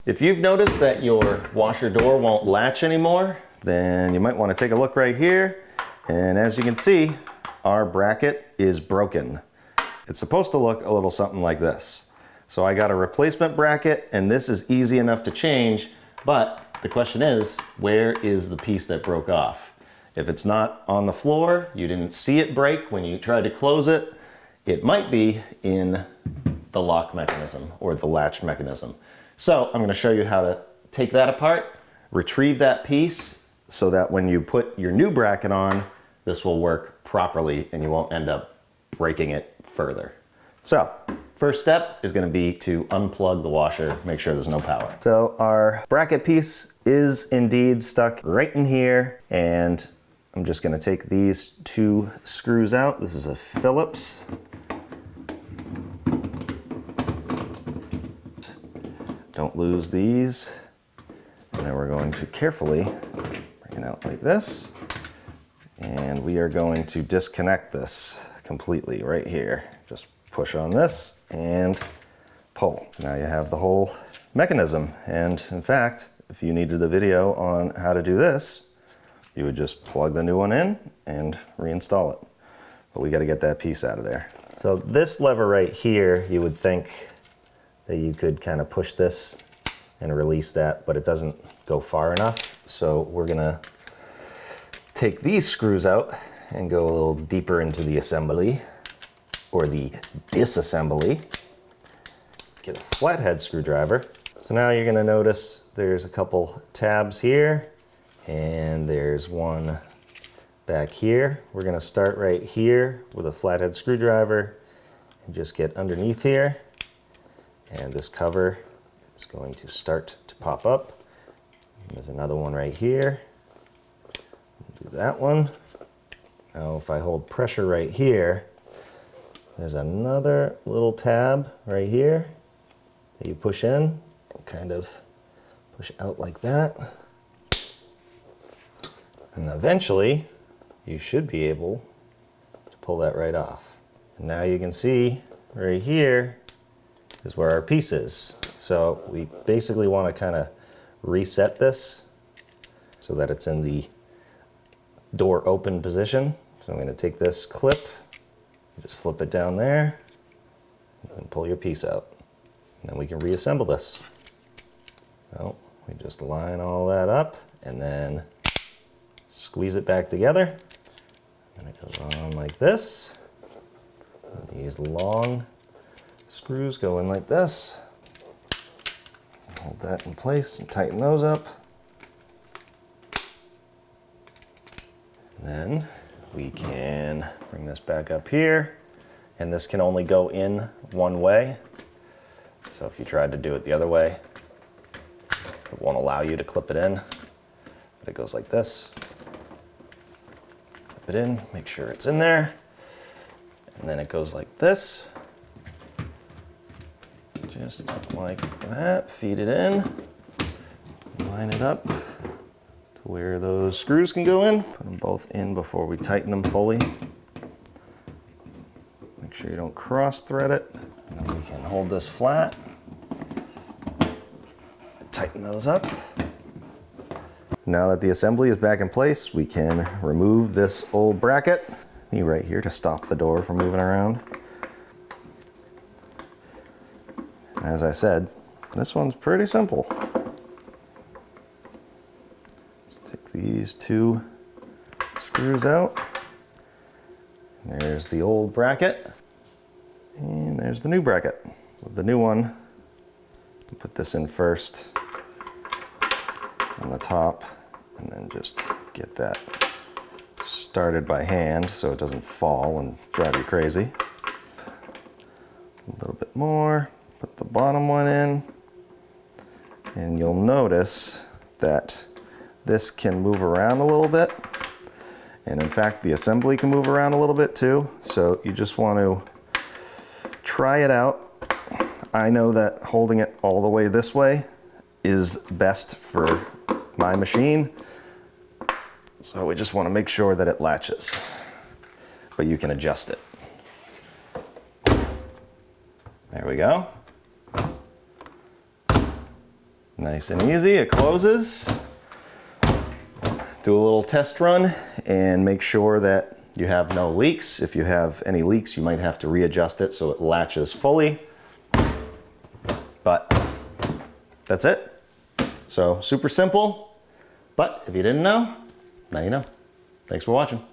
If you've noticed that your washer door won't latch anymore, then you might want to take a look right here. And as you can see, our bracket is broken. It's supposed to look a little something like this. So I got a replacement bracket, and this is easy enough to change, but the question is, where is the piece that broke off? If it's not on the floor, you didn't see it break when you tried to close it, it might be in the lock mechanism or the latch mechanism. So I'm going to show you how to take that apart, retrieve that piece so that when you put your new bracket on, this will work properly and you won't end up breaking it further. So first step is going to be to unplug the washer, make sure there's no power. So our bracket piece is indeed stuck right in here, and I'm just going to take these two screws out. This is a Phillips. Don't lose these. And then we're going to carefully bring it out like this. And we are going to disconnect this completely right here. Just push on this and pull. Now you have the whole mechanism. And in fact, if you needed a video on how to do this, you would just plug the new one in and reinstall it. But we got to get that piece out of there. So this lever right here, you would think that you could kind of push this and release that, but it doesn't go far enough. So we're gonna take these screws out and go a little deeper into the assembly, or the disassembly. Get a flathead screwdriver. So now you're gonna notice there's a couple tabs here, and there's one back here. We're gonna start right here with a flathead screwdriver and just get underneath here. And this cover is going to start to pop up. And there's another one right here. Do that one. Now if I hold pressure right here, there's another little tab right here that you push in and kind of push out like that. And eventually you should be able to pull that right off. And now you can see right here is where our piece is. So we basically want to kind of reset this so that it's in the door open position. So I'm going to take this clip, just flip it down there, and pull your piece out. And then we can reassemble this. So we just line all that up and then squeeze it back together. And it goes on like this. And these long screws go in like this. Hold that in place and tighten those up. And then we can bring this back up here, and this can only go in one way. So if you tried to do it the other way, it won't allow you to clip it in, but it goes like this. Clip it in, make sure it's in there, and then it goes like this. Just like that, feed it in, line it up to where those screws can go in. Put them both in before we tighten them fully. Make sure you don't cross thread it. And then we can hold this flat, tighten those up. Now that the assembly is back in place, we can remove this old bracket. Knee right here to stop the door from moving around. As I said, this one's pretty simple. Just take these two screws out. And there's the old bracket. And there's the new bracket. With the new one, put this in first on the top, and then just get that started by hand so it doesn't fall and drive you crazy. A little bit more. Put the bottom one in, and you'll notice that this can move around a little bit. And in fact, the assembly can move around a little bit too. So you just want to try it out. I know that holding it all the way this way is best for my machine. So we just want to make sure that it latches, but you can adjust it. There we go. Nice and easy, it closes. Do a little test run and make sure that you have no leaks. If you have any leaks, you might have to readjust it so it latches fully. But that's it. So super simple, but if you didn't know, now you know. Thanks for watching.